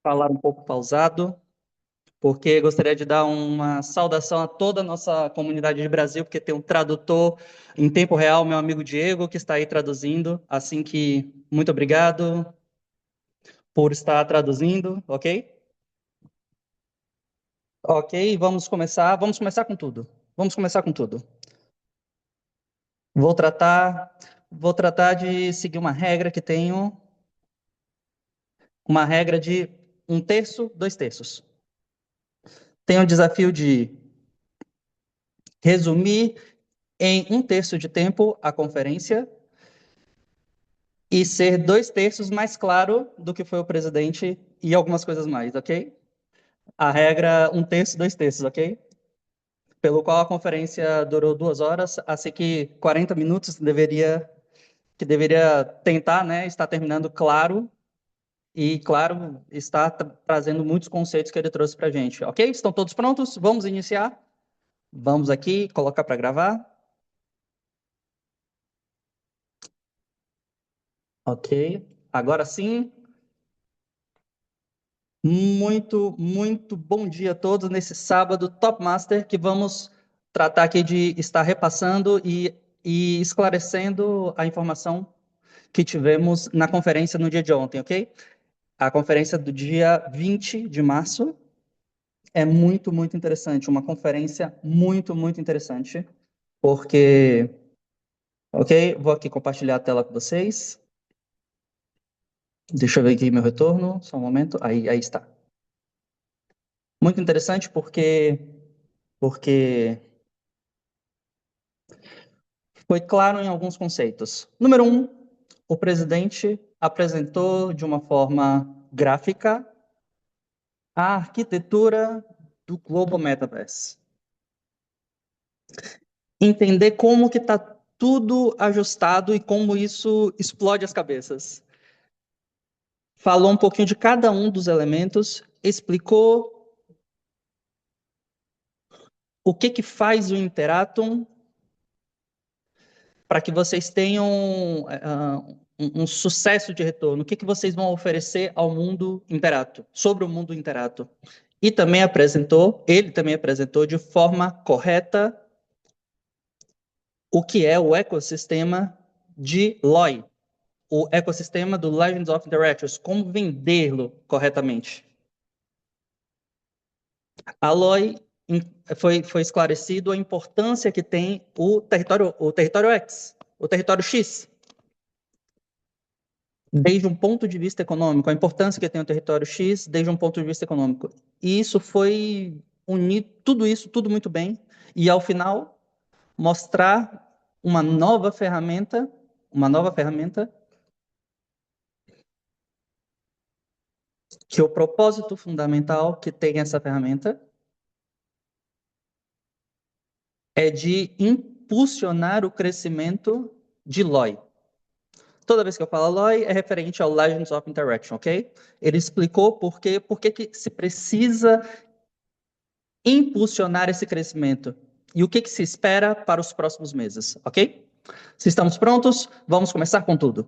falar um pouco pausado, porque gostaria de dar uma saudação a toda a nossa comunidade de Brasil, porque tem um tradutor em tempo real, meu amigo Diego, que está aí traduzindo. Assim que, muito obrigado por estar traduzindo, ok? Ok, vamos começar com tudo. Vamos começar com tudo. Vou tratar, vou tratar de seguir uma regra que tenho, uma regra de 1/3, 2/3. Tenho o desafio de resumir em 1/3 de tempo a conferência e ser 2/3 mais claro do que foi o presidente e algumas coisas mais, ok? A regra 1/3, 2/3, ok? Pelo qual a conferência durou 2 horas, assim que 40 minutos deveria tentar, né, estar terminando claro e, claro, está trazendo muitos conceitos que ele trouxe para a gente, ok? Estão todos prontos? Vamos iniciar? Vamos aqui, colocar para gravar. Ok, agora sim. Muito bom dia a todos nesse sábado Top Master, que vamos tratar aqui de estar repassando e esclarecendo a informação que tivemos na conferência no dia de ontem, ok? A conferência do dia 20 de março é muito interessante, uma conferência muito interessante, porque, ok? Vou aqui compartilhar a tela com vocês. Deixa eu ver aqui meu retorno, só um momento. Aí está. Muito interessante porque foi claro em alguns conceitos. Número 1, o presidente apresentou de uma forma gráfica a arquitetura do Global Metaverse. Entender como que está tudo ajustado e como isso explode as cabeças. Falou um pouquinho de cada um dos elementos, explicou o que faz o Interatom para que vocês tenham um sucesso de retorno. O que vocês vão oferecer ao mundo Interato, sobre o mundo Interato. E ele também apresentou de forma correta o que é o ecossistema de LoI, o ecossistema do Legends of Interactions, como vendê-lo corretamente. A LoI foi esclarecido a importância que tem o território X, o território X, desde um ponto de vista econômico, a importância que tem o território X desde um ponto de vista econômico. E isso foi unir tudo isso, tudo muito bem, e ao final mostrar uma nova ferramenta que o propósito fundamental que tem essa ferramenta é de impulsionar o crescimento de LoI. Toda vez que eu falo LoI, é referente ao Legends of Interaction, ok? Ele explicou por que se precisa impulsionar esse crescimento e o que se espera para os próximos meses, ok? Se estamos prontos, vamos começar com tudo.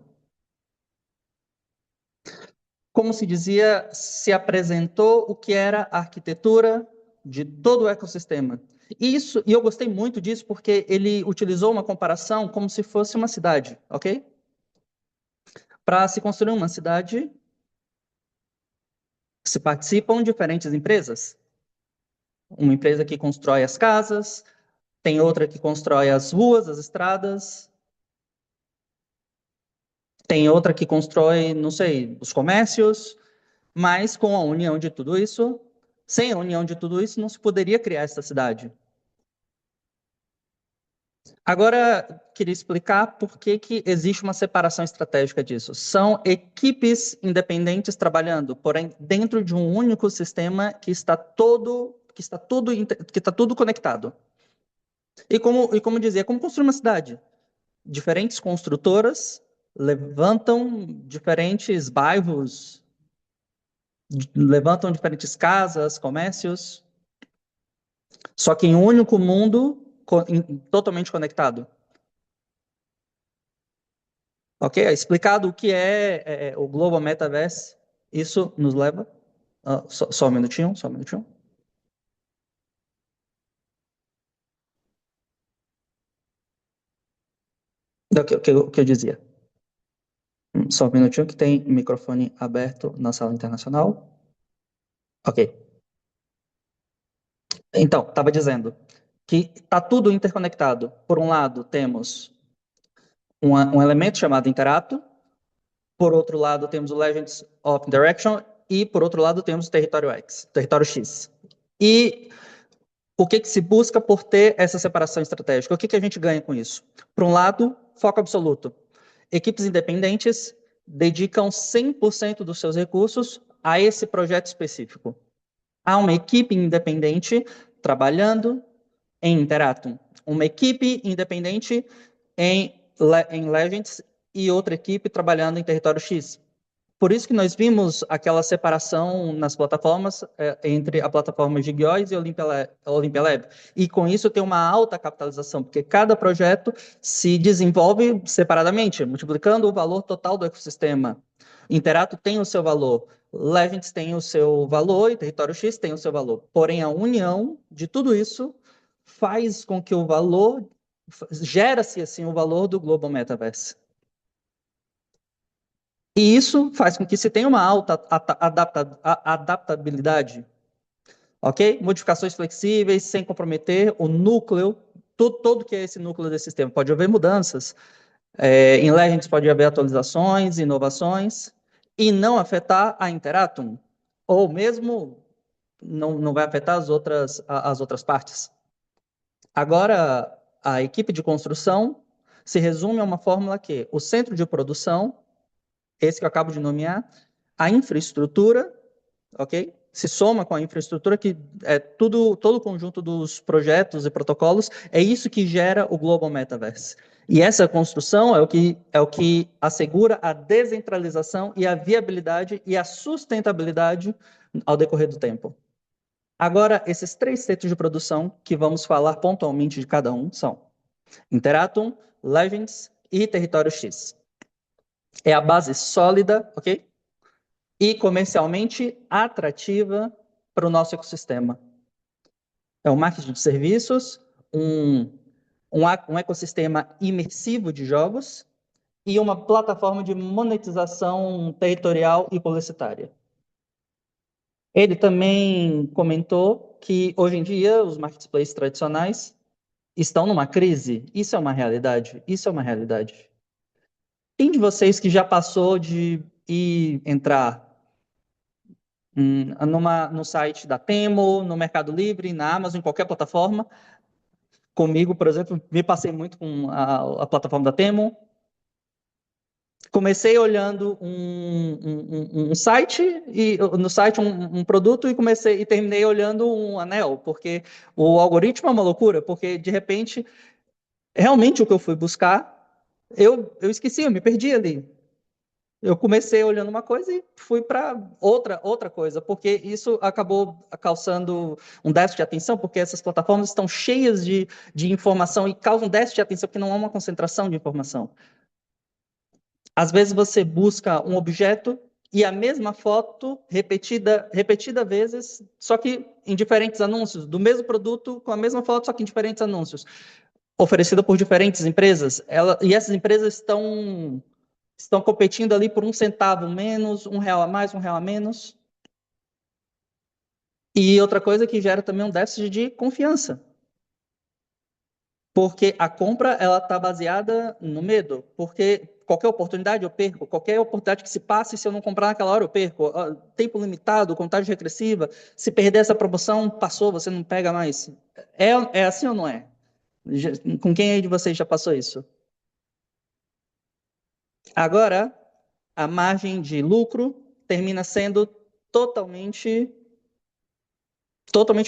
Como se dizia, se apresentou o que era a arquitetura de todo o ecossistema. E eu gostei muito disso porque ele utilizou uma comparação como se fosse uma cidade, ok? Para se construir uma cidade, se participam diferentes empresas. Uma empresa que constrói as casas, tem outra que constrói as ruas, as estradas, tem outra que constrói, não sei, os comércios, mas com a união de tudo isso, sem a união de tudo isso, não se poderia criar essa cidade. Agora, queria explicar por que existe uma separação estratégica disso. São equipes independentes trabalhando, porém, dentro de um único sistema que está tudo conectado. E como dizer, como construir uma cidade? Diferentes construtoras levantam diferentes bairros, levantam diferentes casas, comércios, só que em um único mundo totalmente conectado. Ok? Explicado o que é o Global Metaverse, isso nos leva... só um minutinho, só um minutinho. O que eu dizia. Só um minutinho que tem microfone aberto na sala internacional. Ok. Então, estava dizendo que está tudo interconectado. Por um lado, temos um elemento chamado Interato, por outro lado, temos o Legends of Interaction, e por outro lado, temos o Território X, Território X. E o que se busca por ter essa separação estratégica? O que a gente ganha com isso? Por um lado, foco absoluto. Equipes independentes dedicam 100% dos seus recursos a esse projeto específico. Há uma equipe independente trabalhando em Interatum, uma equipe independente em Legends e outra equipe trabalhando em Território X. Por isso que nós vimos aquela separação nas plataformas entre a plataforma GigOS e a Olympia Lab. E com isso tem uma alta capitalização, porque cada projeto se desenvolve separadamente, multiplicando o valor total do ecossistema. Interato tem o seu valor, Legends tem o seu valor e Território X tem o seu valor. Porém, a união de tudo isso faz com que o valor, gera-se assim o valor do Global Metaverse. E isso faz com que se tenha uma alta adaptabilidade, ok? Modificações flexíveis, sem comprometer o núcleo, todo que é esse núcleo desse sistema. Pode haver mudanças. Em Legends pode haver atualizações, inovações, e não afetar a Interatum, ou mesmo não vai afetar as outras partes. Agora, a equipe de construção se resume a uma fórmula que o centro de produção, esse que eu acabo de nomear, a infraestrutura, ok? Se soma com a infraestrutura, que é todo o conjunto dos projetos e protocolos, é isso que gera o Global Metaverse. E essa construção é o que assegura a descentralização e a viabilidade e a sustentabilidade ao decorrer do tempo. Agora, esses 3 centros de produção que vamos falar pontualmente de cada um são Interatum, Legends e Território X. É a base sólida, ok? E comercialmente atrativa para o nosso ecossistema. É um marketing de serviços, um ecossistema imersivo de jogos e uma plataforma de monetização territorial e publicitária. Ele também comentou que, hoje em dia, os marketplaces tradicionais estão numa crise. Isso é uma realidade. Isso é uma realidade. Quem de vocês que já passou de entrar no site da Temo, no Mercado Livre, na Amazon, em qualquer plataforma? Comigo, por exemplo, me passei muito com a plataforma da Temo. Comecei olhando um site, e no site um produto, e terminei olhando um anel, porque o algoritmo é uma loucura, porque de repente, realmente o que eu fui buscar, eu esqueci, eu me perdi ali. Eu comecei olhando uma coisa e fui para outra coisa, porque isso acabou causando um déficit de atenção, porque essas plataformas estão cheias de informação e causam déficit de atenção, porque não há uma concentração de informação. Às vezes você busca um objeto e a mesma foto repetida vezes, só que em diferentes anúncios, do mesmo produto com a mesma foto, só que em diferentes anúncios, oferecida por diferentes empresas. E essas empresas estão competindo ali por 1 centavo menos, R$ 1 a mais, R$ 1 a menos. E outra coisa que gera também um déficit de confiança. Porque a compra ela está baseada no medo. Porque qualquer oportunidade eu perco, qualquer oportunidade que se passe, se eu não comprar naquela hora eu perco. Tempo limitado, contagem regressiva, se perder essa promoção, passou, você não pega mais. É assim ou não é? Com quem aí de vocês já passou isso? Agora, a margem de lucro termina sendo totalmente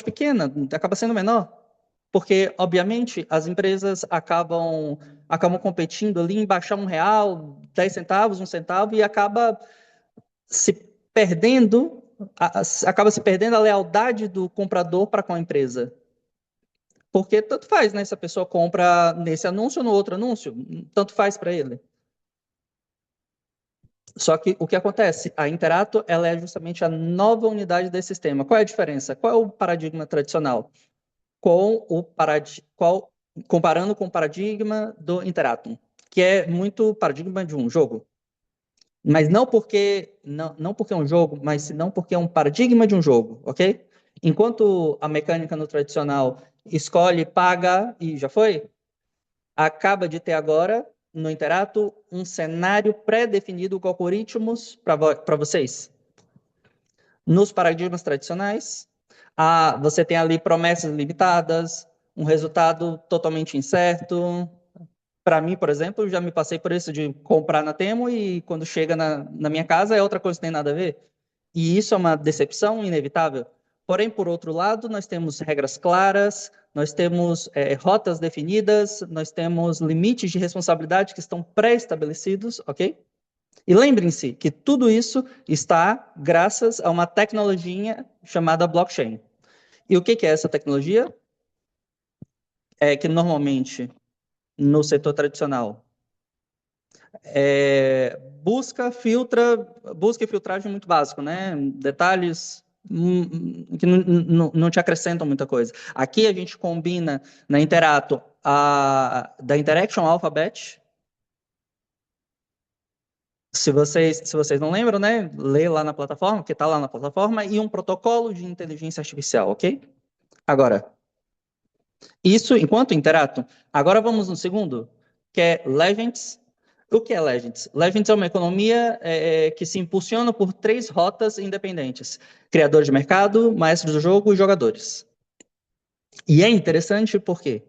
pequena, acaba sendo menor, porque, obviamente, as empresas acabam competindo ali em baixar R$ 1, 10 centavos, 1 centavo, e se perdendo, acaba se perdendo a lealdade do comprador para com a empresa. Porque tanto faz, né? Se a pessoa compra nesse anúncio ou no outro anúncio, tanto faz para ele. Só que o que acontece? A Interato, ela é justamente a nova unidade desse sistema. Qual é a diferença? Qual é o paradigma tradicional? Comparando com o paradigma do Interato, que é muito paradigma de um jogo. Mas não porque é um jogo, mas senão porque é um paradigma de um jogo, ok? Enquanto a mecânica no tradicional escolhe, paga e já foi, acaba de ter agora, no Interato, um cenário pré-definido com algoritmos para vocês. Nos paradigmas tradicionais, você tem ali promessas limitadas, um resultado totalmente incerto. Para mim, por exemplo, já me passei por isso de comprar na Temo e quando chega na minha casa é outra coisa que tem nada a ver. E isso é uma decepção inevitável. Porém, por outro lado, nós temos regras claras, nós temos rotas definidas, nós temos limites de responsabilidade que estão pré-estabelecidos, ok? E lembrem-se que tudo isso está graças a uma tecnologia chamada blockchain. E o que é essa tecnologia? É que normalmente no setor tradicional busca e filtragem muito básico, né? Detalhes que não te acrescentam muita coisa. Aqui a gente combina na Interato da Interaction Alphabet. Se vocês não lembram, né? Lê lá na plataforma, que está lá na plataforma, e um protocolo de inteligência artificial, ok? Agora, isso enquanto Interato. Agora vamos no segundo, que é Legends. O que é Legends? Legends é uma economia que se impulsiona por três rotas independentes: criadores de mercado, maestros do jogo e jogadores. E é interessante porque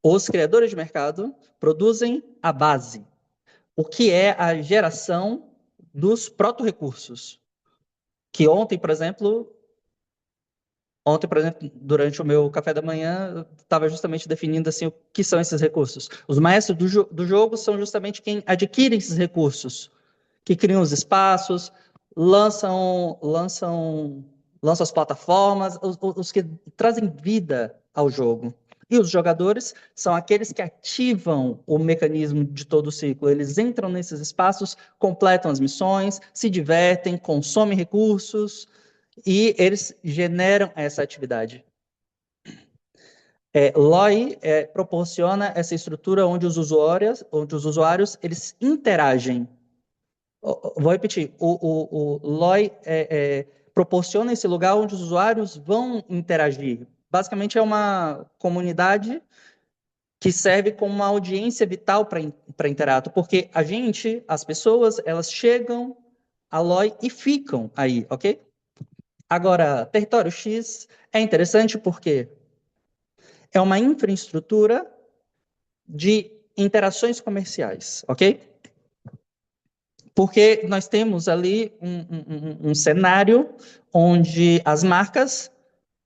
os criadores de mercado produzem a base, o que é a geração dos proto-recursos. Que ontem, por exemplo, durante o meu café da manhã, eu estava justamente definindo assim, o que são esses recursos. Os maestros do jogo são justamente quem adquire esses recursos, que criam os espaços, lançam as plataformas, os que trazem vida ao jogo. E os jogadores são aqueles que ativam o mecanismo de todo o ciclo. Eles entram nesses espaços, completam as missões, se divertem, consomem recursos e eles generam essa atividade. LOI proporciona essa estrutura onde os usuários eles interagem. Vou repetir, o LOI proporciona esse lugar onde os usuários vão interagir. Basicamente é uma comunidade que serve como uma audiência vital para Interato, porque as pessoas, elas chegam a LOI e ficam aí, ok? Agora, Território X é interessante porque é uma infraestrutura de interações comerciais, ok? Porque nós temos ali um cenário onde as marcas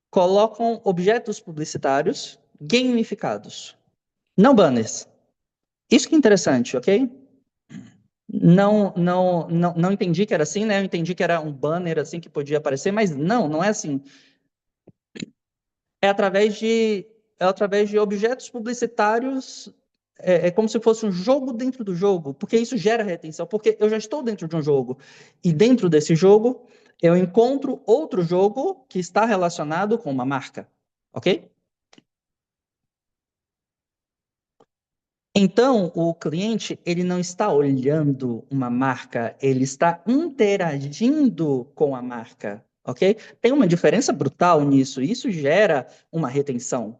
colocam objetos publicitários gamificados, não banners. Isso que é interessante, ok? Não entendi que era assim, né? Eu entendi que era um banner assim que podia aparecer, mas não é assim. É através de objetos publicitários, como se fosse um jogo dentro do jogo, porque isso gera retenção, porque eu já estou dentro de um jogo, e dentro desse jogo eu encontro outro jogo que está relacionado com uma marca, ok? Então, o cliente, ele não está olhando uma marca, ele está interagindo com a marca, ok? Tem uma diferença brutal nisso, e isso gera uma retenção.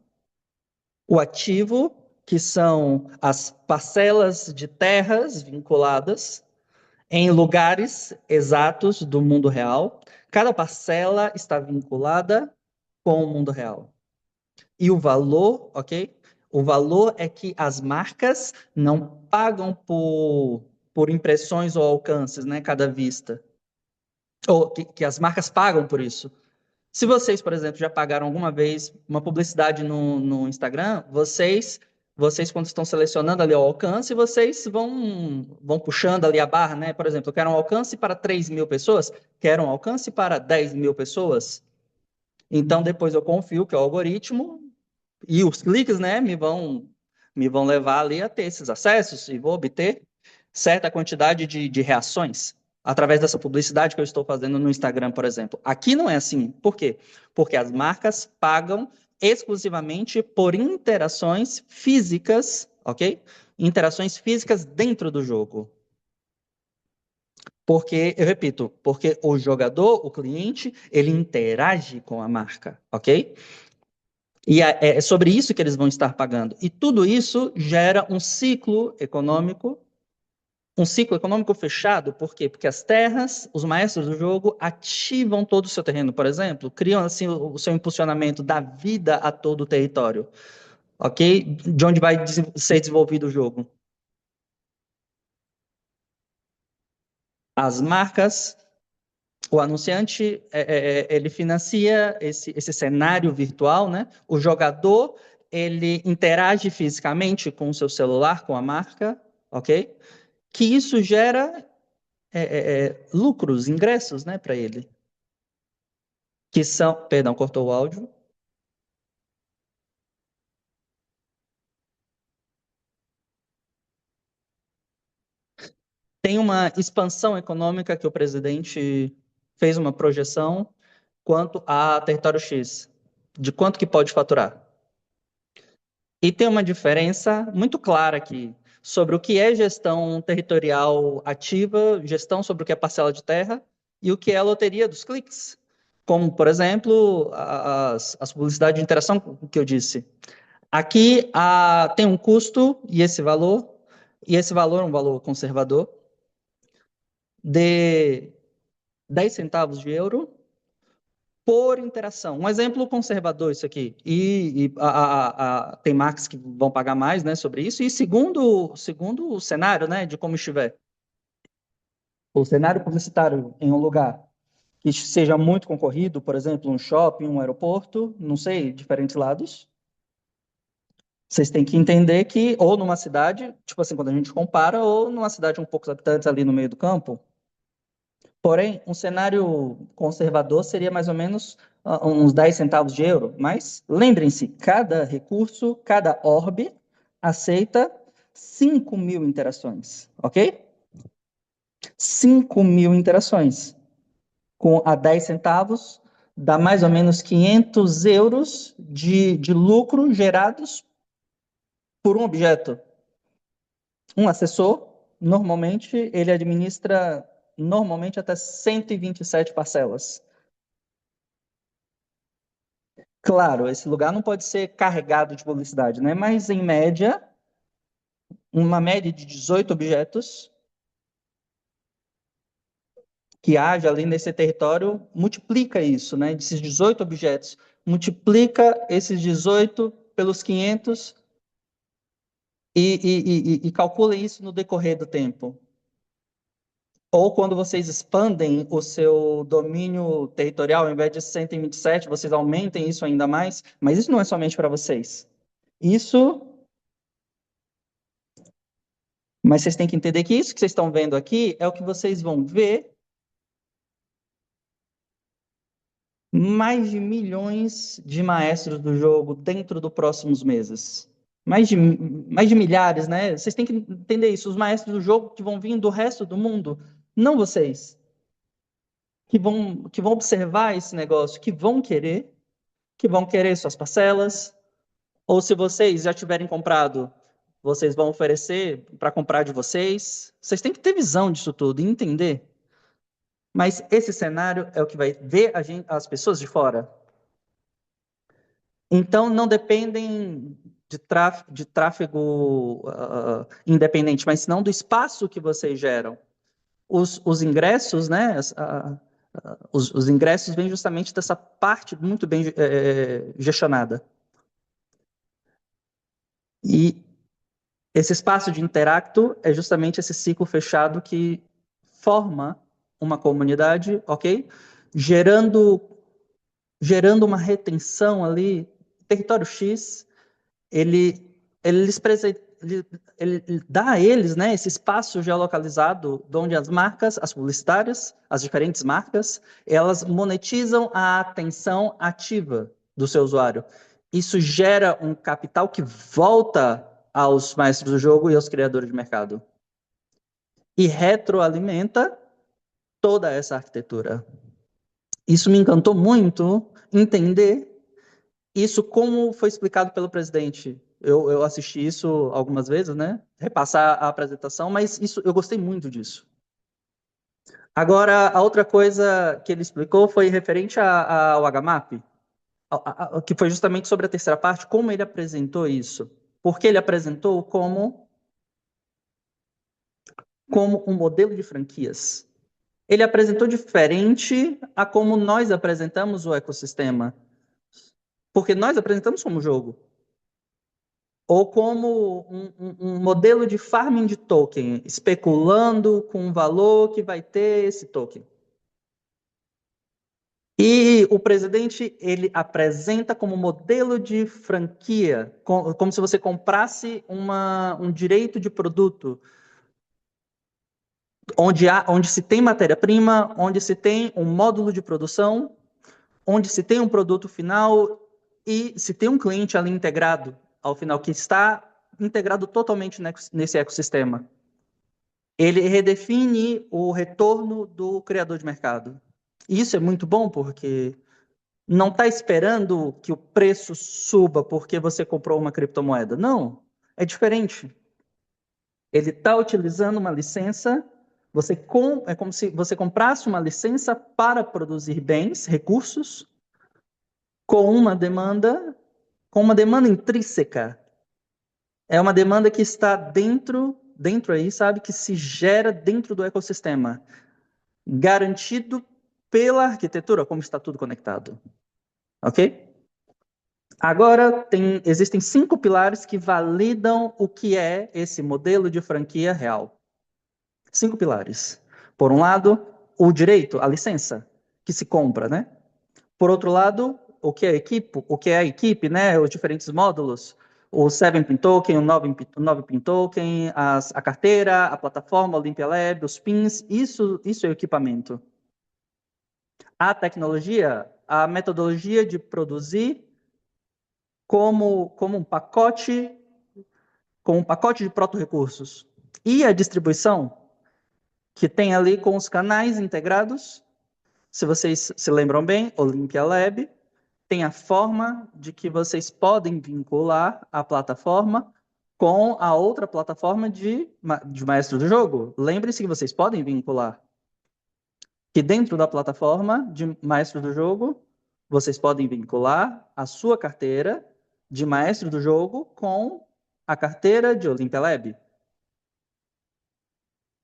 O ativo, que são as parcelas de terras vinculadas em lugares exatos do mundo real. Cada parcela está vinculada com o mundo real. E o valor, ok? O valor é que as marcas não pagam por impressões ou alcances, né? Cada vista. Ou que as marcas pagam por isso. Se vocês, por exemplo, já pagaram alguma vez uma publicidade no Instagram, vocês quando estão selecionando ali o alcance, vocês vão puxando ali a barra, né? Por exemplo, eu quero um alcance para 3.000 pessoas, quero um alcance para 10.000 pessoas. Então, depois eu confio que o algoritmo e os cliques, né, me vão levar ali a ter esses acessos e vou obter certa quantidade de reações através dessa publicidade que eu estou fazendo no Instagram, por exemplo. Aqui não é assim. Por quê? Porque as marcas pagam exclusivamente por interações físicas, ok? Interações físicas dentro do jogo. Porque, eu repito, porque o jogador, o cliente, ele interage com a marca, ok? E é sobre isso que eles vão estar pagando. E tudo isso gera um ciclo econômico fechado. Por quê? Porque as terras, os maestros do jogo, ativam todo o seu terreno, por exemplo, criam assim o seu impulsionamento da vida a todo o território, ok? De onde vai ser desenvolvido o jogo. As marcas, o anunciante, ele financia esse cenário virtual, né? O jogador, ele interage fisicamente com o seu celular, com a marca, ok? Que isso gera lucros, ingressos, né, para ele. Que são, perdão, cortou o áudio. Tem uma expansão econômica que o presidente fez uma projeção quanto a território X, de quanto que pode faturar. E tem uma diferença muito clara aqui sobre o que é gestão territorial ativa, gestão sobre o que é parcela de terra e o que é a loteria dos cliques. Como, por exemplo, as publicidades de interação que eu disse. Aqui tem um custo e esse valor é um valor conservador, de 10 centavos de euro por interação. Um exemplo conservador isso aqui. Tem marcas que vão pagar mais, né, sobre isso. E segundo o cenário, né, de como estiver. O cenário publicitário em um lugar que seja muito concorrido, por exemplo, um shopping, um aeroporto, não sei, diferentes lados. Vocês têm que entender que, ou numa cidade, tipo assim, quando a gente compara, ou numa cidade com poucos habitantes ali no meio do campo. Porém, um cenário conservador seria mais ou menos uns 10 centavos de euro. Mas lembrem-se, cada recurso, cada orbe aceita 5.000 interações, ok? 5.000 interações. Com a 10 centavos, dá mais ou menos 500 euros de lucro gerados por um objeto. Um assessor, normalmente, ele administra normalmente até 127 parcelas. Claro, esse lugar não pode ser carregado de publicidade, né? Mas, em média, uma média de 18 objetos que haja ali nesse território multiplica isso, né? Desses 18 objetos, multiplica esses 18 pelos 500 e calcula isso no decorrer do tempo. Ou quando vocês expandem o seu domínio territorial, ao invés de 127, vocês aumentem isso ainda mais, mas isso não é somente para vocês. Isso, mas vocês têm que entender que isso que vocês estão vendo aqui é o que vocês vão ver mais de milhões de maestros do jogo dentro dos próximos meses. Mais de milhares, né? Vocês têm que entender isso. Os maestros do jogo que vão vir do resto do mundo, não vocês, que vão observar esse negócio, que vão querer suas parcelas, ou se vocês já tiverem comprado, vocês vão oferecer para comprar de vocês. Vocês têm que ter visão disso tudo e entender. Mas esse cenário é o que vai ver as pessoas de fora. Então, não dependem de tráfego independente, mas não do espaço que vocês geram. Os ingressos, né? Os ingressos vêm justamente dessa parte muito bem gestionada. E esse espaço de interacto é justamente esse ciclo fechado que forma uma comunidade, ok? Gerando, gerando uma retenção ali. Território X, ele, ele, lhes prese- ele dá a eles, né, esse espaço geolocalizado onde as marcas, as publicitárias, as diferentes marcas, elas monetizam a atenção ativa do seu usuário. Isso gera um capital que volta aos maestros do jogo e aos criadores de mercado. e retroalimenta toda essa arquitetura. Isso me encantou muito entender isso como foi explicado pelo presidente. Eu assisti isso algumas vezes, né? Repassar a apresentação, mas isso eu gostei muito disso. Agora, a outra coisa que ele explicou foi referente ao HMAP, que foi justamente sobre a terceira parte, como ele apresentou isso. Porque ele apresentou como um modelo de franquias. Ele apresentou diferente a como nós apresentamos o ecossistema. Porque nós apresentamos como jogo. Ou como um modelo de farming de token, especulando com o valor que vai ter esse token. E o presidente, ele apresenta como modelo de franquia, como se você comprasse um direito de produto, onde se tem matéria-prima, onde se tem um módulo de produção, onde se tem um produto final e se tem um cliente ali integrado ao final, que está integrado totalmente nesse ecossistema. Ele redefine o retorno do criador de mercado. E isso é muito bom porque não está esperando que o preço suba porque você comprou uma criptomoeda. Não, é diferente. Ele está utilizando uma licença, é como se você comprasse uma licença para produzir bens, recursos, com com uma demanda intrínseca. É uma demanda que está dentro aí, sabe, que se gera dentro do ecossistema, garantido pela arquitetura, como está tudo conectado. Ok? Agora, existem 5 pilares que validam o que é esse modelo de franquia real. 5 pilares. Por um lado, o direito, a licença, que se compra, né? Por outro lado, o que é a equipe, né? Os diferentes módulos, o 7-pin token, o 9-pin token, a carteira, a plataforma, o Olympia Lab, os pins, isso é o equipamento. A tecnologia, a metodologia de produzir como um pacote, com um pacote de proto-recursos. E a distribuição, que tem ali com os canais integrados, se vocês se lembram bem, Olympia Lab, tem a forma de que vocês podem vincular a plataforma com a outra plataforma de maestro do jogo. Lembre-se que vocês podem vincular. Que dentro da plataforma de maestro do jogo, vocês podem vincular a sua carteira de maestro do jogo com a carteira de Olympia Lab.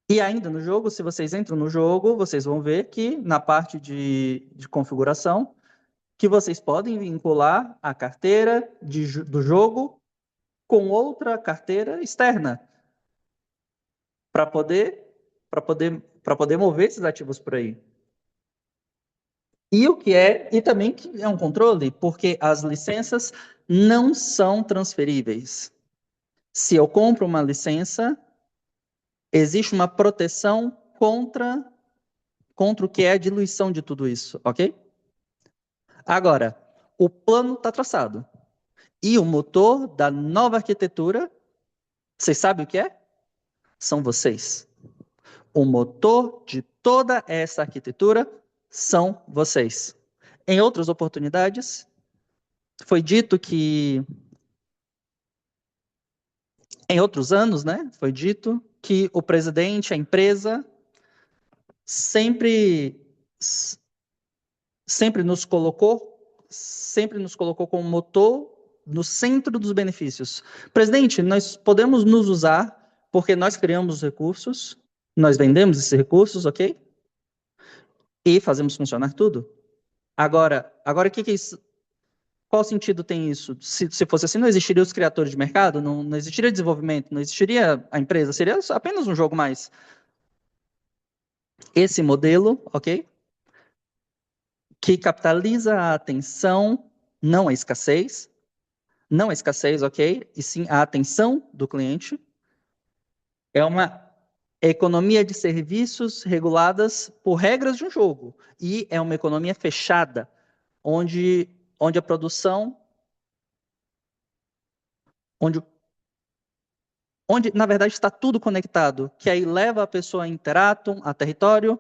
E ainda no jogo, se vocês entram no jogo, vocês vão ver que na parte de configuração, que vocês podem vincular a carteira do jogo com outra carteira externa para poder mover esses ativos por aí. E também que é um controle, porque as licenças não são transferíveis. Se eu compro uma licença, existe uma proteção contra o que é a diluição de tudo isso, ok? Agora, o plano está traçado. E o motor da nova arquitetura, vocês sabem o que é? São vocês. O motor de toda essa arquitetura são vocês. Em outras oportunidades, foi dito que, em outros anos, né, foi dito que o presidente, a empresa, sempre, sempre nos colocou, sempre nos colocou como motor no centro dos benefícios. Presidente, nós podemos nos usar porque nós criamos os recursos, nós vendemos esses recursos, ok? E fazemos funcionar tudo. Agora, o que é isso? Qual sentido tem isso? Se fosse assim, não existiria os criadores de mercado, não existiria desenvolvimento, não existiria a empresa, seria apenas um jogo mais. Esse modelo, ok? Que capitaliza a atenção, não a escassez, ok? E sim a atenção do cliente. É uma economia de serviços reguladas por regras de um jogo. E é uma economia fechada, onde a produção, onde onde, na verdade, está tudo conectado, que aí leva a pessoa a Interatom, a território,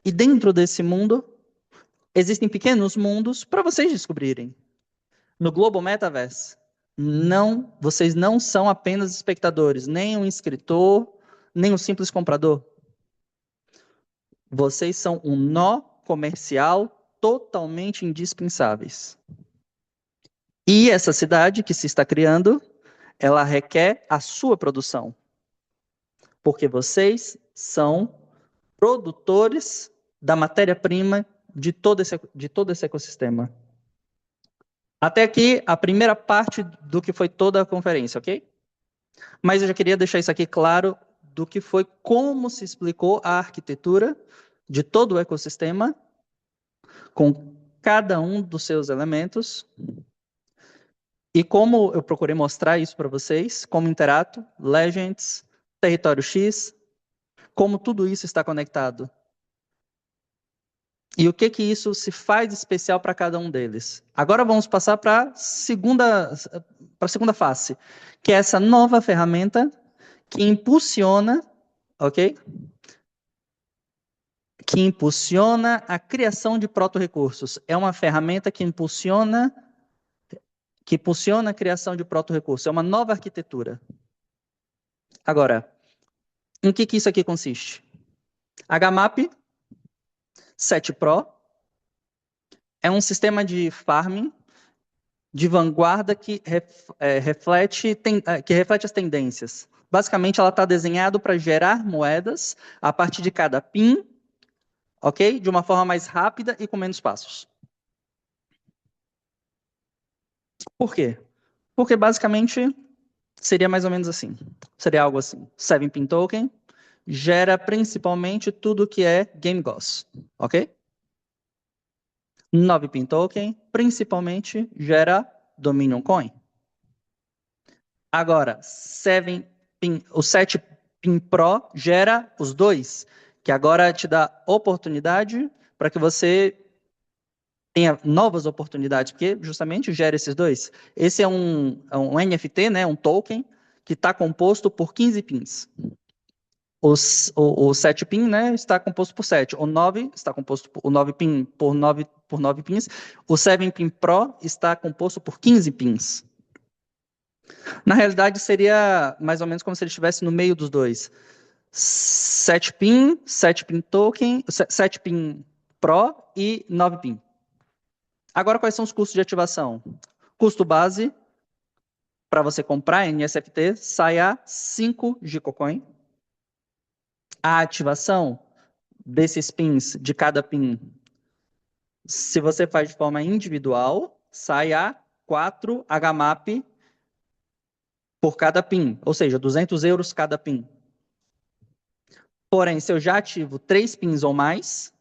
e dentro desse mundo, existem pequenos mundos para vocês descobrirem. No Global Metaverse, não, vocês não são apenas espectadores, nem um inscritor, nem um simples comprador. Vocês são um nó comercial totalmente indispensáveis. E essa cidade que se está criando, ela requer a sua produção. Porque vocês são produtores da matéria-prima de todo esse ecossistema. Até aqui, a primeira parte do que foi toda a conferência, ok? Mas eu já queria deixar isso aqui claro do que foi, como se explicou a arquitetura de todo o ecossistema, com cada um dos seus elementos, e como eu procurei mostrar isso para vocês, como Interato, Legends, Território X, como tudo isso está conectado. E o que que isso se faz especial para cada um deles. Agora vamos passar para a segunda face, que é essa nova ferramenta que impulsiona, ok? Que impulsiona a criação de proto-recursos. É uma ferramenta que impulsiona a criação de proto-recursos. É uma nova arquitetura. Agora, em que isso aqui consiste? HMAP 7 Pro é um sistema de farming de vanguarda que reflete as tendências. Basicamente, ela está desenhada para gerar moedas a partir de cada pin, ok? De uma forma mais rápida e com menos passos. Por quê? Porque basicamente seria mais ou menos assim. Seria algo assim. 7-pin token gera principalmente tudo que é Game Goss, ok? 9-pin token principalmente gera Dominion Coin. Agora, o 7-pin Pro gera os dois, que agora te dá oportunidade para que você tenha novas oportunidades, porque justamente gera esses dois. Esse é um NFT, né, um token, que está composto por 15 pins. O 7-pin, né, está composto por 7. O 9 está composto por 9 pin por 9 pins. O 7-pin Pro está composto por 15 pins. Na realidade, seria mais ou menos como se ele estivesse no meio dos dois. 7-pin, 7-pin token, 7-pin Pro e 9-pin. Agora, quais são os custos de ativação? Custo base, para você comprar NSFT, sai a 5 Gicocoin. A ativação desses pins, de cada pin, se você faz de forma individual, sai a 4 HMAP por cada pin, ou seja, 200 euros cada pin. Porém, se eu já ativo 3 pins ou mais,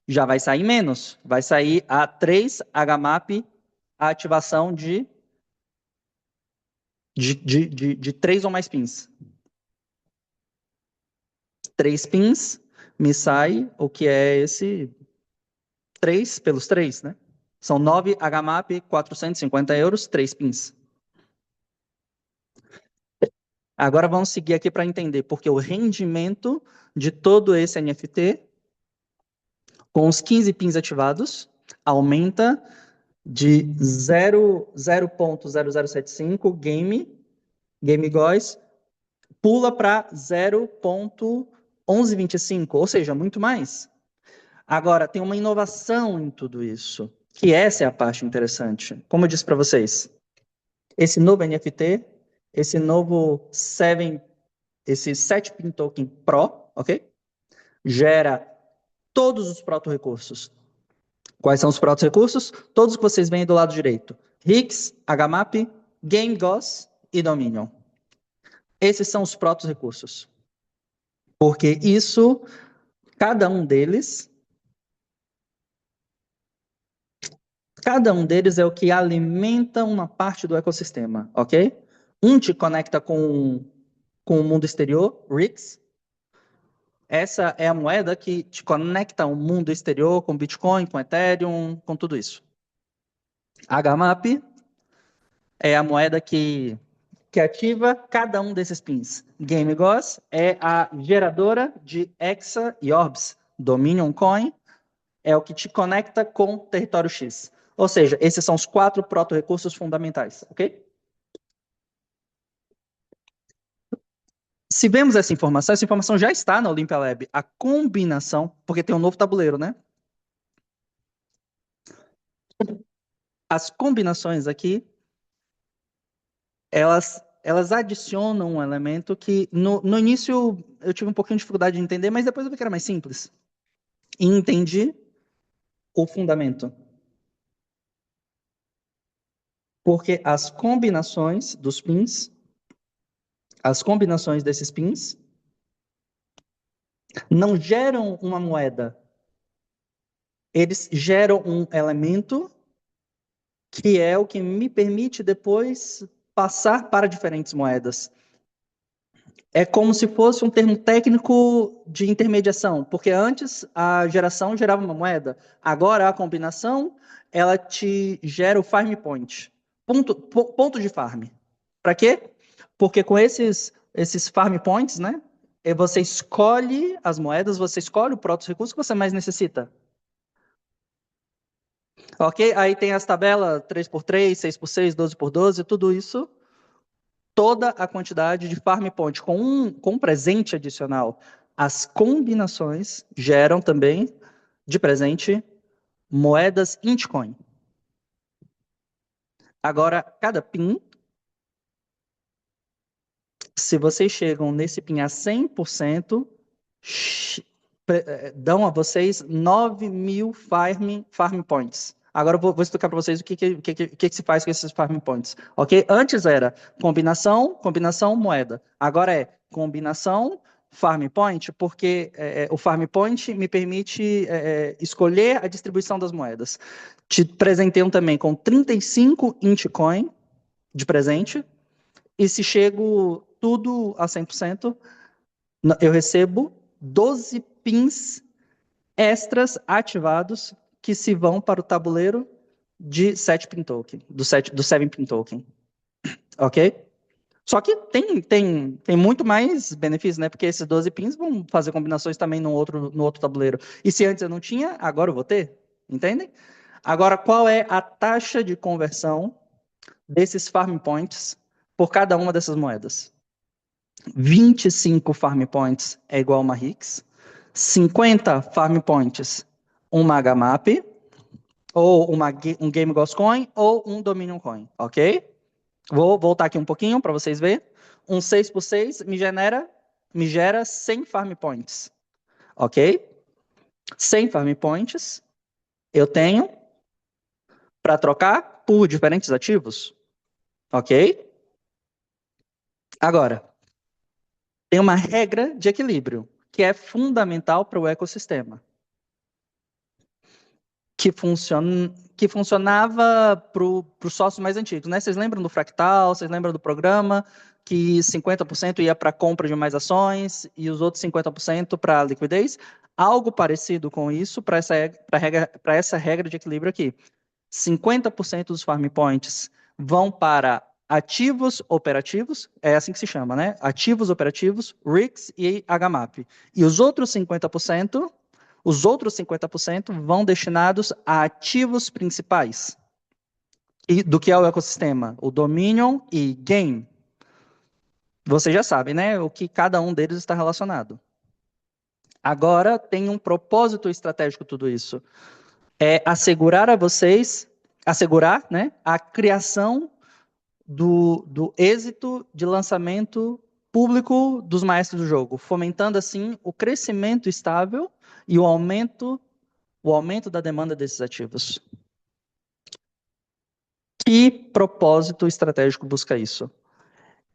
já vai sair menos. Vai sair a 3 HMAP a ativação de 3 ou mais pins. 3 pins, me sai o que é esse 3 pelos 3, né? São 9 HMAP, 450 euros, 3 pins. Agora vamos seguir aqui para entender, porque o rendimento de todo esse NFT, com os 15 pins ativados, aumenta de 0,0075 Game Goys, pula para 0,1125, ou seja, muito mais. Agora, tem uma inovação em tudo isso, que essa é a parte interessante. Como eu disse para vocês, esse novo NFT, esse novo 7-pin token Pro, ok? Gera todos os proto-recursos. Quais são os proto-recursos? Todos que vocês veem do lado direito. RIX, HMAP, GameGoss e Dominion. Esses são os proto-recursos. Porque isso, cada um deles é o que alimenta uma parte do ecossistema, ok? Um te conecta com o mundo exterior, RIX. Essa é a moeda que te conecta ao mundo exterior, com Bitcoin, com Ethereum, com tudo isso. HMAP é a moeda que que ativa cada um desses pins. GameGOS é a geradora de Hexa e Orbs. Dominion Coin é o que te conecta com o território X. Ou seja, esses são os 4 proto-recursos fundamentais, ok? Se vemos essa informação já está na Olympia Lab. A combinação, porque tem um novo tabuleiro, né? As combinações aqui, elas adicionam um elemento que no início eu tive um pouquinho de dificuldade de entender, mas depois eu vi que era mais simples. E entendi o fundamento. Porque as combinações dos pins, as combinações desses pins, não geram uma moeda. Eles geram um elemento que é o que me permite depois passar para diferentes moedas. É como se fosse um termo técnico de intermediação, porque antes a geração gerava uma moeda, agora a combinação ela te gera o farm point, ponto de farm. Para quê? Porque com esses farm points, né, você escolhe as moedas, você escolhe o próprio recurso que você mais necessita. Ok? Aí tem as tabelas 3x3, 6x6, 12x12, tudo isso, toda a quantidade de farm point com um presente adicional. As combinações geram também, de presente, moedas Intcoin. Agora, cada PIN, se vocês chegam nesse PIN a 100%, dão a vocês 9.000 farm points. Agora eu vou explicar para vocês o que se faz com esses farm points. Ok? Antes era combinação, moeda. Agora é combinação, farm point, porque o farm point me permite escolher a distribuição das moedas. Te presenteiam também com 35 Intcoin de presente. E se chego tudo a 100%, eu recebo 12 pins extras ativados que se vão para o tabuleiro de 7 pin token, do 7 pin token. Ok? Só que tem muito mais benefícios, né? Porque esses 12 pins vão fazer combinações também no outro tabuleiro. E se antes eu não tinha, agora eu vou ter. Entendem? Agora, qual é a taxa de conversão desses farm points por cada uma dessas moedas? 25 farm points é igual a uma RIX, 50 farm points, uma HMAP, ou um Game Ghost Coin, ou um Dominion Coin, ok? Vou voltar aqui um pouquinho para vocês verem. Um 6x6 me gera 100 farm points, ok? 100 farm points eu tenho para trocar por diferentes ativos, ok? Agora, tem uma regra de equilíbrio que é fundamental para o ecossistema. Que funcionava para os sócios mais antigos, né? Vocês lembram do Fractal, vocês lembram do programa, que 50% ia para a compra de mais ações e os outros 50% para liquidez? Algo parecido com isso para essa regra de equilíbrio aqui. 50% dos farm points vão para ativos operativos, é assim que se chama, né? Ativos operativos, RICS e HMAP. E os outros 50% vão destinados a ativos principais do que é o ecossistema, o Dominion e Game. Você já sabe, né? O que cada um deles está relacionado. Agora tem um propósito estratégico tudo isso. É assegurar a vocês, né, a criação do êxito de lançamento público dos maestros do jogo, fomentando assim o crescimento estável e o aumento da demanda desses ativos. Que propósito estratégico busca isso?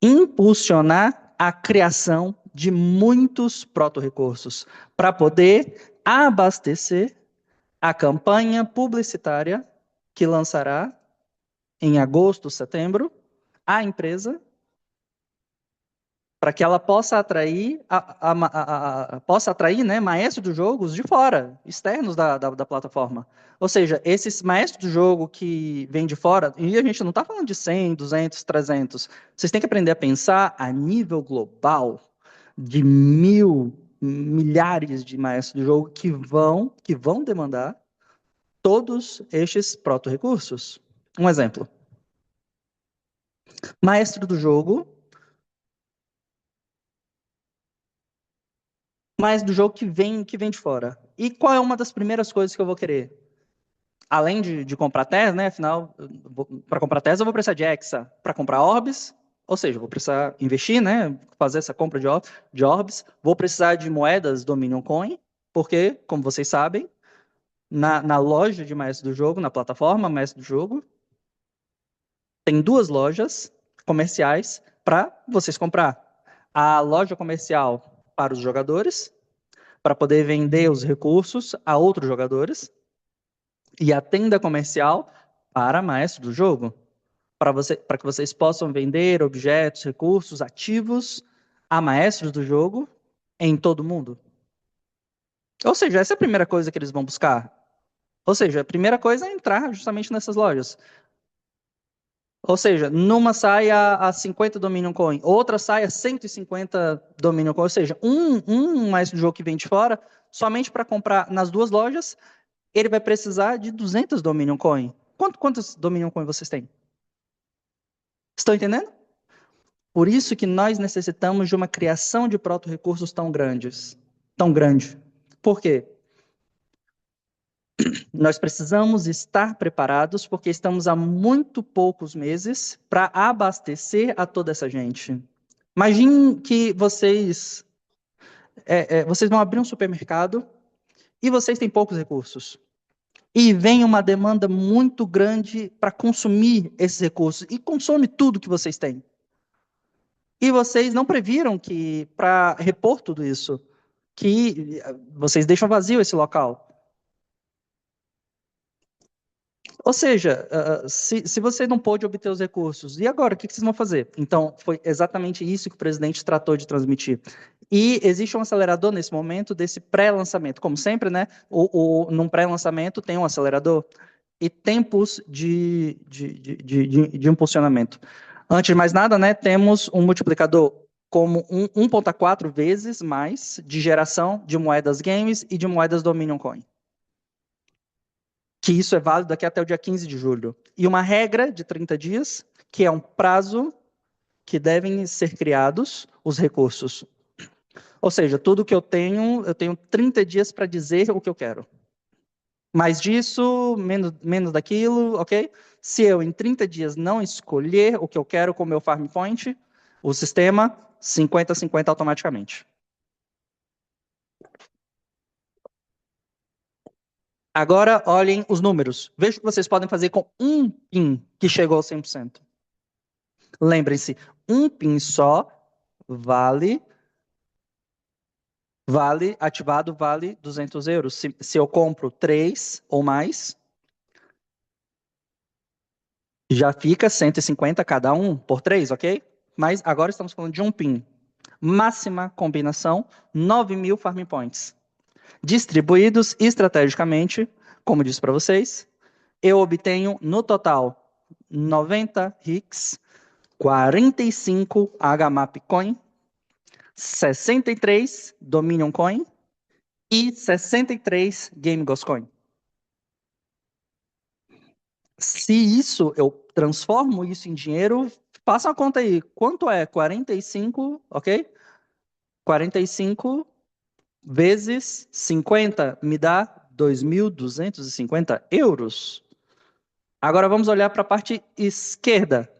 Impulsionar a criação de muitos proto-recursos para poder abastecer a campanha publicitária que lançará em agosto, setembro, a empresa para que ela possa atrair, possa atrair, né, maestros de jogos de fora, externos da plataforma. Ou seja, esses maestros de jogo que vêm de fora, e a gente não está falando de 100, 200, 300, vocês têm que aprender a pensar a nível global, de mil, milhares de maestros de jogo que vão demandar todos estes proto-recursos. Um exemplo, maestro do jogo, mas do jogo que vem de fora. E qual é uma das primeiras coisas que eu vou querer? Além de comprar Tesla, né? Afinal, para comprar Tesla eu vou precisar de Hexa. Para comprar Orbs, ou seja, eu vou precisar investir, né? Fazer essa compra de Orbs. Vou precisar de moedas Dominion Coin, porque, como vocês sabem, na loja de maestro do jogo, na plataforma maestro do jogo, tem duas lojas comerciais para vocês comprar. A loja comercial para os jogadores, para poder vender os recursos a outros jogadores, e a tenda comercial para maestro do jogo, para que vocês possam vender objetos, recursos, ativos a maestros do jogo em todo o mundo. Ou seja, essa é a primeira coisa que eles vão buscar. Ou seja, a primeira coisa é entrar justamente nessas lojas. Ou seja, numa sai a 50 Dominion Coin, outra sai a 150 Dominion Coin. Ou seja, um maestro do jogo que vem de fora, somente para comprar nas duas lojas, ele vai precisar de 200 Dominion Coin. Quantos Dominion Coin vocês têm? Estão entendendo? Por isso que nós necessitamos de uma criação de proto-recursos tão grandes. Tão grande. Por quê? Nós precisamos estar preparados porque estamos há muito poucos meses para abastecer a toda essa gente. Imagine que vocês vão abrir um supermercado e vocês têm poucos recursos. E vem uma demanda muito grande para consumir esses recursos. E consome tudo que vocês têm. E vocês não previram que, para repor tudo isso, que vocês deixam vazio esse local. Ou seja, se você não pôde obter os recursos, e agora, o que vocês vão fazer? Então, foi exatamente isso que o presidente tratou de transmitir. E existe um acelerador nesse momento desse pré-lançamento. Como sempre, né? Num pré-lançamento tem um acelerador e tempos de impulsionamento. Antes de mais nada, né, temos um multiplicador como 1,4 vezes mais de geração de moedas games e de moedas Dominion Coin. Que isso é válido daqui até o dia 15 de julho. E uma regra de 30 dias, que é um prazo que devem ser criados os recursos. Ou seja, tudo que eu tenho 30 dias para dizer o que eu quero. Mais disso, menos daquilo, ok? Se eu, em 30 dias, não escolher o que eu quero com o meu farm point, o sistema 50-50 automaticamente. Agora, olhem os números. Veja o que vocês podem fazer com um PIN que chegou ao 100%. Lembrem-se, um PIN só vale ativado, vale 200 euros. Se eu compro 3 ou mais, já fica 150 cada um por 3, ok? Mas agora estamos falando de um PIN. Máxima combinação, 9.000 farm points. Distribuídos estrategicamente, como disse para vocês, eu obtenho no total 90 RICs, 45 HMAP Coin, 63 Dominion Coin e 63 Game Ghost Coin. Se isso, eu transformo isso em dinheiro, faça a conta aí. Quanto é? 45, ok? 45 vezes 50 me dá 2.250 euros. Agora vamos olhar para a parte esquerda.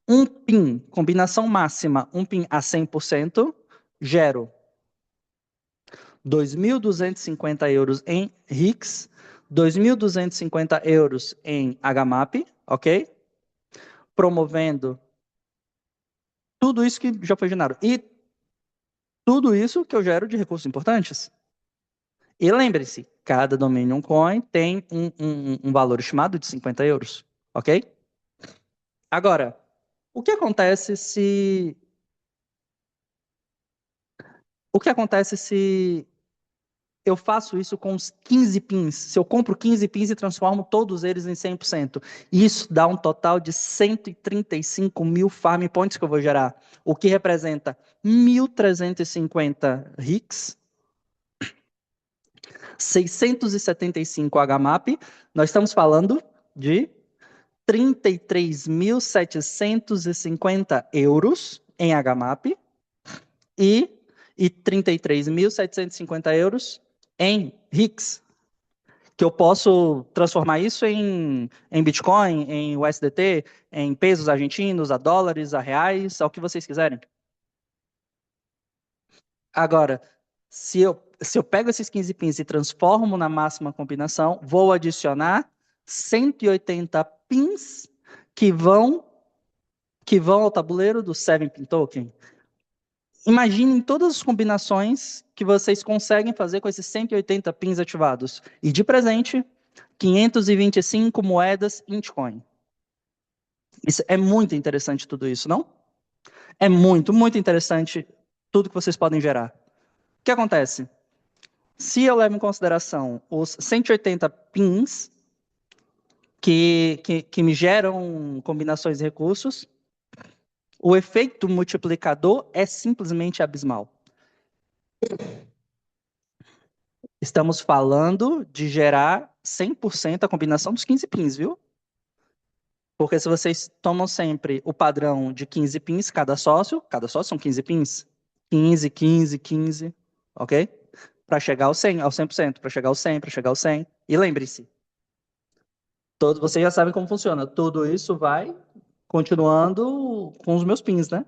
Um PIN, combinação máxima, um PIN a 100%, gero 2.250 euros em RICs, 2.250 euros em HMAP, ok? Promovendo tudo isso que já foi gerado. E tudo isso que eu gero de recursos importantes. E lembre-se, cada Dominion Coin tem um valor estimado de 50 euros, ok? Agora, o que acontece se O que acontece se eu faço isso com os 15 pins? Se eu compro 15 pins e transformo todos eles em 100%, isso dá um total de 135 mil farm points que eu vou gerar, o que representa 1.350 RICs, 675 HMAP. Nós estamos falando de 33.750 euros em HMAP e, 33.750 euros em RICs, que eu posso transformar isso em Bitcoin, em USDT, em pesos argentinos, a dólares, a reais, ao que vocês quiserem. Agora, se eu pego esses 15 pins e transformo na máxima combinação, vou adicionar 180 pins que vão ao tabuleiro do 7-pin token. Imaginem todas as combinações que vocês conseguem fazer com esses 180 pins ativados. E de presente, 525 moedas em Bitcoin. Isso é muito interessante tudo isso, não? É muito, muito interessante tudo que vocês podem gerar. O que acontece? Se eu levo em consideração os 180 pins que me geram combinações de recursos, o efeito multiplicador é simplesmente abismal. Estamos falando de gerar 100% a combinação dos 15 pins, viu? Porque se vocês tomam sempre o padrão de 15 pins, cada sócio são 15 pins. 15, 15, 15, ok? Para chegar ao 100, ao 100%, para chegar ao 100, para chegar ao 100. E lembre-se, todos vocês já sabem como funciona. Tudo isso vai continuando com os meus pins, né?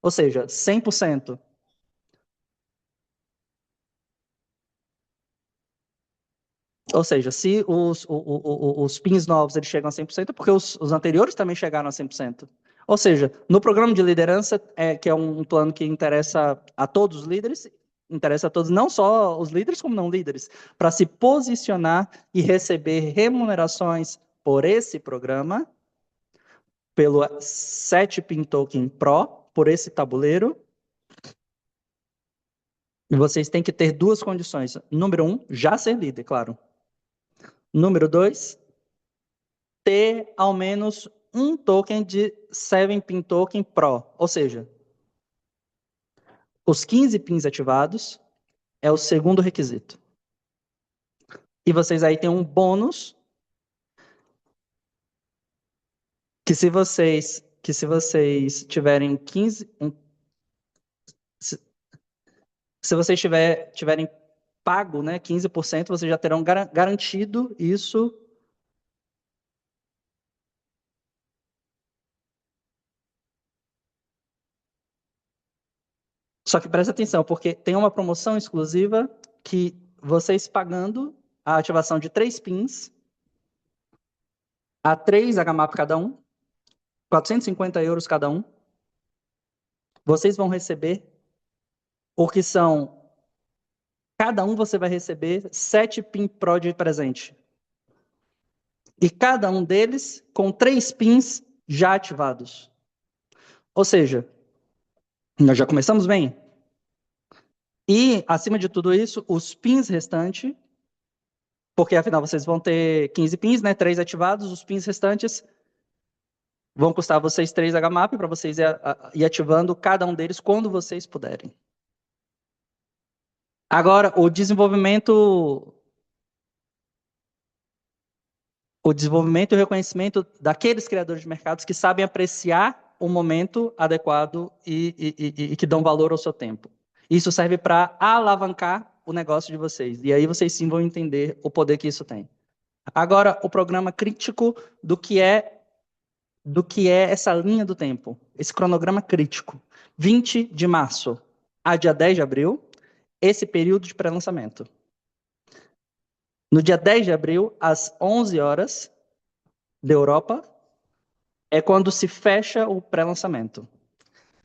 Ou seja, 100%. Ou seja, se os pins novos eles chegam a 100%, é porque os anteriores também chegaram a 100%. Ou seja, no programa de liderança, que é um plano que interessa a todos os líderes, interessa a todos, não só os líderes como não líderes, para se posicionar e receber remunerações por esse programa, pelo 7-pin token Pro, por esse tabuleiro. E vocês têm que ter duas condições. Número 1, já ser líder, claro. Número 2, ter ao menos um token de 7-pin token Pro. Ou seja, os 15 pins ativados é o segundo requisito. E vocês aí têm um bônus que se vocês tiverem 15, se vocês tiverem pago, né, 15%, vocês já terão garantido isso. Só que presta atenção, porque tem uma promoção exclusiva que vocês pagando a ativação de 3 pins, a 3 HMAP cada um, 450 euros cada um, vocês vão receber o que são, cada um você vai receber 7 PIN Pro de presente. E cada um deles com 3 pins já ativados. Ou seja, nós já começamos bem. E, acima de tudo isso, os pins restantes, porque afinal vocês vão ter 15 pins, né? 3 ativados, os pins restantes vão custar vocês 3 HMAP para vocês ir ativando cada um deles quando vocês puderem. Agora, o desenvolvimento e o reconhecimento daqueles criadores de mercados que sabem apreciar o momento adequado e que dão valor ao seu tempo. Isso serve para alavancar o negócio de vocês. E aí vocês sim vão entender o poder que isso tem. Agora, o programa crítico do que é essa linha do tempo, esse cronograma crítico. 20 de março a dia 10 de abril, esse período de pré-lançamento. No dia 10 de abril, às 11 horas da Europa, é quando se fecha o pré-lançamento.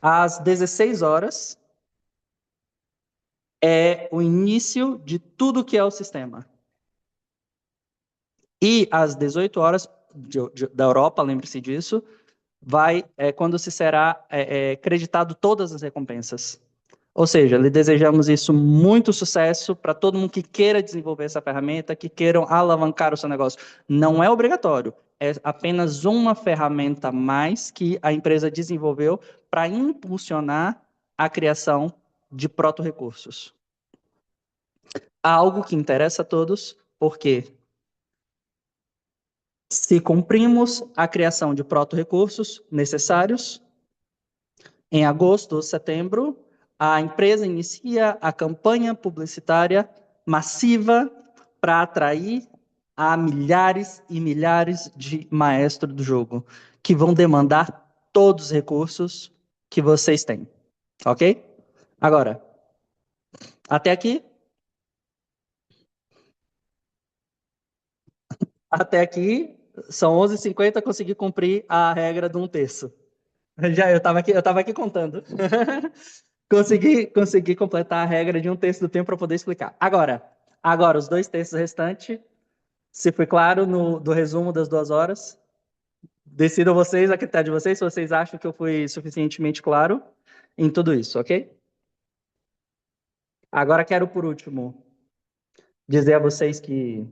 Às 16 horas é o início de tudo que é o sistema. E às 18 horas da Europa, lembre-se disso, quando se será creditado todas as recompensas. Ou seja, lhe desejamos isso muito sucesso para todo mundo que queira desenvolver essa ferramenta, que queiram alavancar o seu negócio. Não é obrigatório, é apenas uma ferramenta a mais que a empresa desenvolveu para impulsionar a criação de proto-recursos. Algo que interessa a todos, porque se cumprimos a criação de proto-recursos necessários, em agosto ou setembro, a empresa inicia a campanha publicitária massiva para atrair a milhares e milhares de maestros do jogo, que vão demandar todos os recursos que vocês têm. Ok? Agora, até aqui, até aqui, são 11h50, consegui cumprir a regra de 1/3. Já, eu estava aqui contando. Consegui completar a regra de 1/3 do tempo para poder explicar. Agora, os 2/3 restantes, se foi claro do resumo das 2 horas, decidam vocês, a critério de vocês, se vocês acham que eu fui suficientemente claro em tudo isso, ok? Agora quero, por último, dizer a vocês que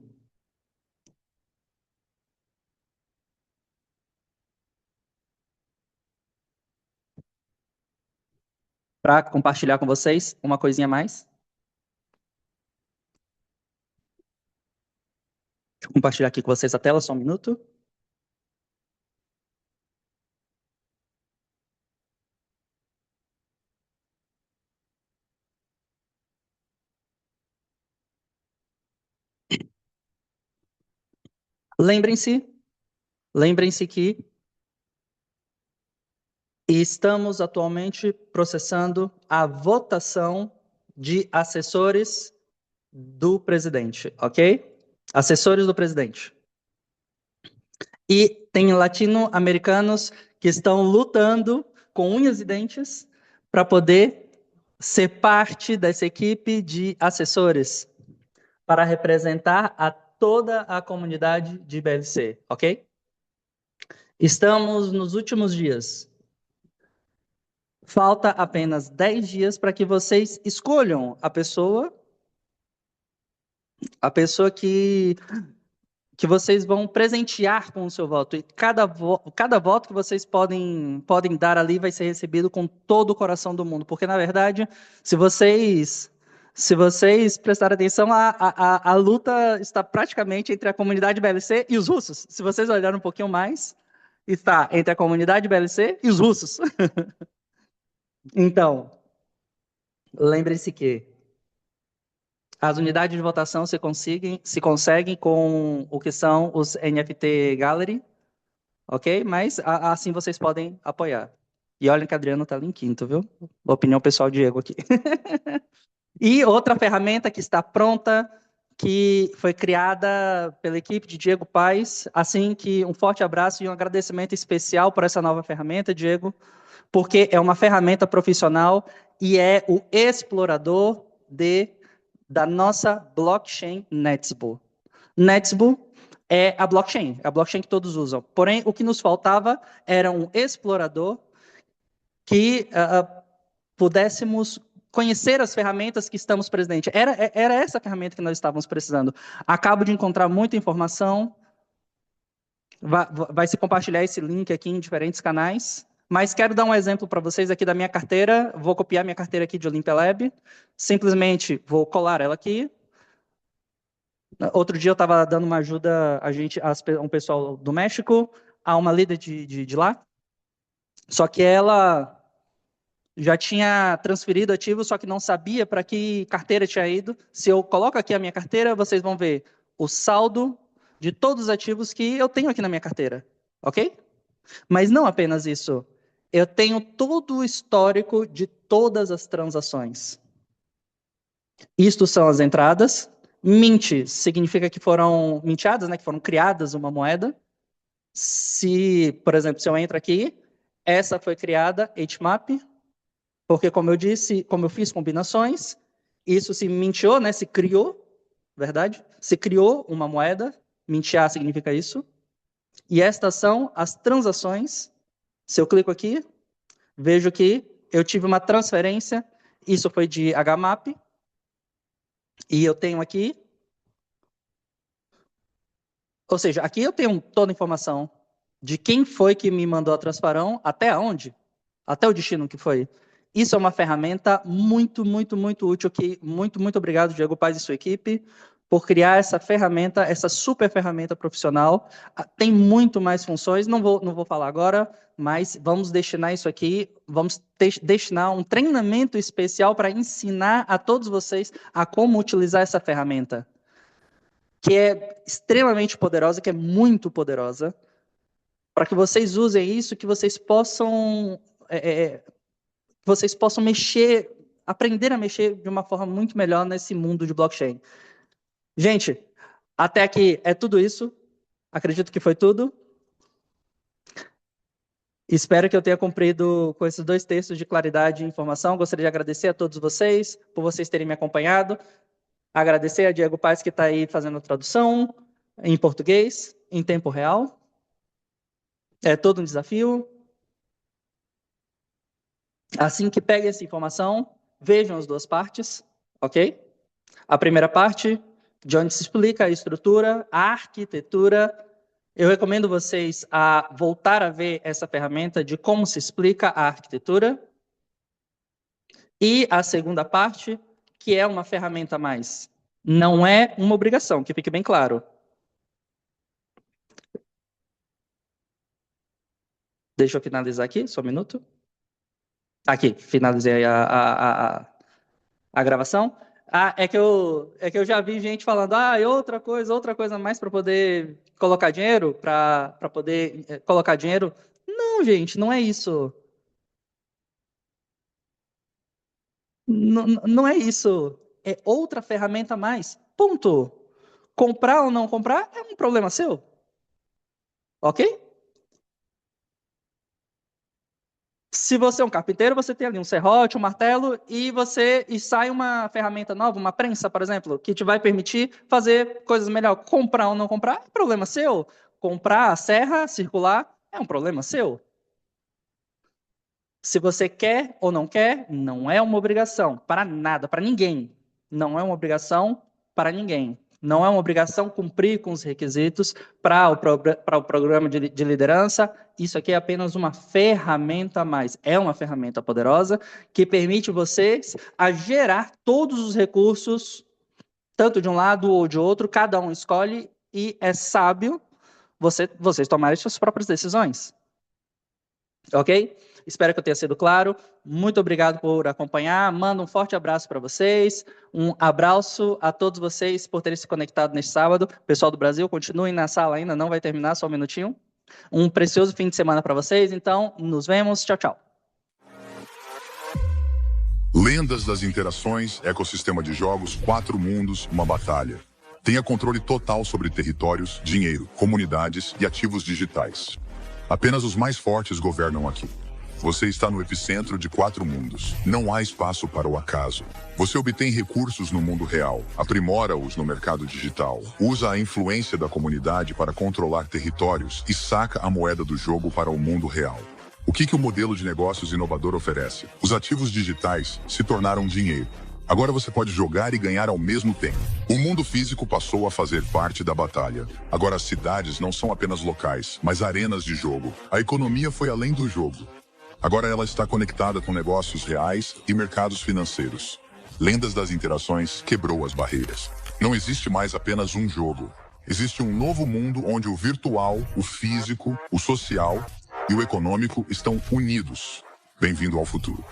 para compartilhar com vocês uma coisinha a mais. Deixa eu compartilhar aqui com vocês a tela, só um minuto. Lembrem-se, lembrem-se que estamos atualmente processando a votação de assessores do presidente, ok? Assessores do presidente. E tem latino-americanos que estão lutando com unhas e dentes para poder ser parte dessa equipe de assessores para representar a toda a comunidade de BLC, ok? Estamos nos últimos dias. Falta apenas 10 dias para que vocês escolham a pessoa que vocês vão presentear com o seu voto. E cada voto que vocês podem dar ali vai ser recebido com todo o coração do mundo. Porque, na verdade, se vocês prestarem atenção, a luta está praticamente entre a comunidade BLC e os russos. Se vocês olharem um pouquinho mais, está entre a comunidade BLC e os russos. Então, lembre-se que as unidades de votação se conseguem com o que são os NFT Gallery, ok? Mas assim vocês podem apoiar. E olha que Adriano está ali em quinto, viu? Opinião pessoal Diego aqui. E outra ferramenta que está pronta, que foi criada pela equipe de Diego Paes, assim que um forte abraço e um agradecimento especial por essa nova ferramenta, Diego, porque é uma ferramenta profissional e é o explorador da nossa blockchain Netsbo. Netsbo é a blockchain que todos usam. Porém, o que nos faltava era um explorador que pudéssemos conhecer as ferramentas que estamos presentes. Era essa ferramenta que nós estávamos precisando. Acabo de encontrar muita informação. Vai se compartilhar esse link aqui em diferentes canais. Mas quero dar um exemplo para vocês aqui da minha carteira. Vou copiar minha carteira aqui de Olympia Lab. Simplesmente vou colar ela aqui. Outro dia eu estava dando uma ajuda a um pessoal do México, a uma líder de lá. Só que ela já tinha transferido ativo, só que não sabia para que carteira tinha ido. Se eu coloco aqui a minha carteira, vocês vão ver o saldo de todos os ativos que eu tenho aqui na minha carteira, ok? Mas não apenas isso. Eu tenho todo o histórico de todas as transações. Isto são as entradas. Mint significa que foram minteadas, né, que foram criadas uma moeda. Por exemplo, se eu entro aqui, essa foi criada, HMAP, porque, como eu disse, como eu fiz combinações, isso se minteou, né, se criou, verdade? Se criou uma moeda, mintear significa isso. E estas são as transações. Se eu clico aqui, vejo que eu tive uma transferência Isso foi de HMAP. E eu tenho aqui... Ou seja, aqui eu tenho toda a informação de quem foi que me mandou a Transparão, até onde, até o destino que foi. Isso é uma ferramenta muito, muito, muito útil. Muito obrigado, Diego Paz e sua equipe, por criar essa ferramenta, essa super ferramenta profissional. Tem muito mais funções, não vou falar agora, mas vamos destinar isso aqui, vamos destinar um treinamento especial para ensinar a todos vocês a como utilizar essa ferramenta, que é extremamente poderosa, que é muito poderosa, para que vocês usem isso, que vocês possam mexer, aprender a mexer de uma forma muito melhor nesse mundo de blockchain. Gente, até aqui é tudo isso. Acredito que foi tudo. Espero que eu tenha cumprido com esses 2 textos de claridade e informação. Gostaria de agradecer a todos vocês por vocês terem me acompanhado. Agradecer a Diego Paz, que está aí fazendo a tradução em português, em tempo real. É todo um desafio. Assim que peguem essa informação, vejam as 2 partes, ok? A primeira parte, de onde se explica a estrutura, a arquitetura. Eu recomendo vocês a voltar a ver essa ferramenta de como se explica a arquitetura. E a segunda parte, que é uma ferramenta a mais. Não é uma obrigação, que fique bem claro. Deixa eu finalizar aqui, só um minuto. Aqui, finalizei a gravação. É que eu já vi gente falando, outra coisa a mais para poder colocar dinheiro, para poder colocar dinheiro. Não, gente, não é isso. Não é isso. É outra ferramenta a mais. Ponto. Comprar ou não comprar é um problema seu. Ok? Se você é um carpinteiro, você tem ali um serrote, um martelo, e sai uma ferramenta nova, uma prensa, por exemplo, que te vai permitir fazer coisas melhor. Comprar ou não comprar é problema seu. Comprar a serra circular é um problema seu. Se você quer ou não quer, não é uma obrigação para nada, para ninguém. Não é uma obrigação para ninguém. Não é uma obrigação cumprir com os requisitos para o programa de liderança. Isso aqui é apenas uma ferramenta a mais. É uma ferramenta poderosa que permite vocês a gerar todos os recursos, tanto de um lado ou de outro, cada um escolhe, e é sábio vocês tomarem suas próprias decisões. Ok? Espero que eu tenha sido claro. Muito obrigado por acompanhar. Mando um forte abraço para vocês. Um abraço a todos vocês por terem se conectado neste sábado. Pessoal do Brasil, continuem na sala ainda, não vai terminar, só um minutinho. Um precioso fim de semana para vocês. Então, nos vemos. Tchau, tchau. Lendas das interações, ecossistema de jogos, 4 mundos, uma batalha. Tenha controle total sobre territórios, dinheiro, comunidades e ativos digitais. Apenas os mais fortes governam aqui. Você está no epicentro de 4 mundos. Não há espaço para o acaso. Você obtém recursos no mundo real, aprimora-os no mercado digital, usa a influência da comunidade para controlar territórios e saca a moeda do jogo para o mundo real. O que o modelo de negócios inovador oferece? Os ativos digitais se tornaram dinheiro. Agora você pode jogar e ganhar ao mesmo tempo. O mundo físico passou a fazer parte da batalha. Agora as cidades não são apenas locais, mas arenas de jogo. A economia foi além do jogo. Agora ela está conectada com negócios reais e mercados financeiros. Lendas das interações quebrou as barreiras. Não existe mais apenas um jogo. Existe um novo mundo onde o virtual, o físico, o social e o econômico estão unidos. Bem-vindo ao futuro.